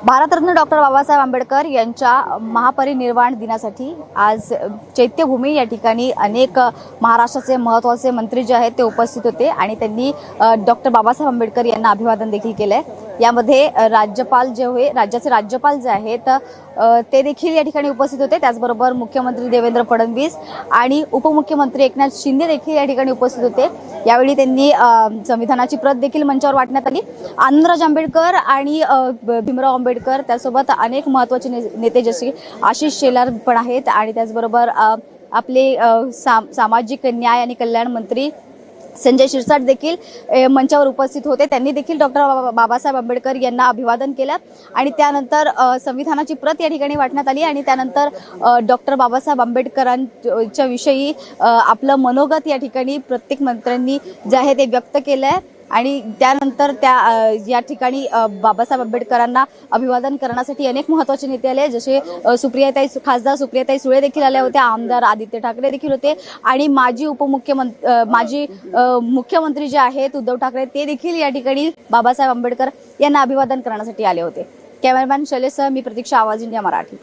Bharat Ratna doctor Babasaheb Ambedkar यांच्या महापरिनिर्वाण दिनासाठी आज चैत्यभूमी या ठिकाणी अनेक महाराष्ट्राचे महत्त्वाचे मंत्री जे आहेत ते उपस्थित होते आणि त्यांनी डॉक्टर बाबासाहेब आंबेडकर यांना अभिवादन देखील केलंय। यामध्ये राज्यपाल राज्याचे राज्यपाल जे आहेत ते देखील या ठिकाणी उपस्थित होते। त्याचबरोबर मुख्यमंत्री देवेंद्र फडणवीस आणि उपमुख्यमंत्री एकनाथ शिंदे देखील या ठिकाणी उपस्थित होते। यावेळी त्यांनी संविधानाची प्रत देखील मंचावर वाटण्यात आली। आनंदराज आंबेडकर आणि भीमराव आंबेडकर त्यासोबत अनेक महत्त्वाचे नेते जसे आशिष शेलार पण आहेत आणि त्याचबरोबर आपले सामाजिक न्याय आणि कल्याण मंत्री संजय शिरसाट देखील मंचावर उपस्थित होते। त्यांनी देखील डॉक्टर बाबासाहेब आंबेडकर यांना अभिवादन केलं आणि त्यानंतर संविधानाची प्रत या ठिकाणी वाटण्यात आली आणि त्यानंतर डॉक्टर बाबासाहेब आंबेडकरांच्या विषयी आपलं मनोगत या ठिकाणी प्रत्येक मंत्र्यांनी जे आहे ते व्यक्त केलंय आणि त्यानंतर या ठिकाणी बाबासाहेब आंबेडकरांना अभिवादन करण्यासाठी अनेक महत्त्वाचे नेते आले जसे खासदार सुप्रियाताई सुळे देखील आल्या होत्या, आमदार आदित्य ठाकरे देखील होते आणि माजी मुख्यमंत्री जे आहेत उद्धव ठाकरे ते देखील या ठिकाणी बाबासाहेब आंबेडकर यांना अभिवादन करण्यासाठी आले होते। कॅमेरामॅन शैलेशसह मी प्रतीक्षा, आवाज इंडिया मराठी।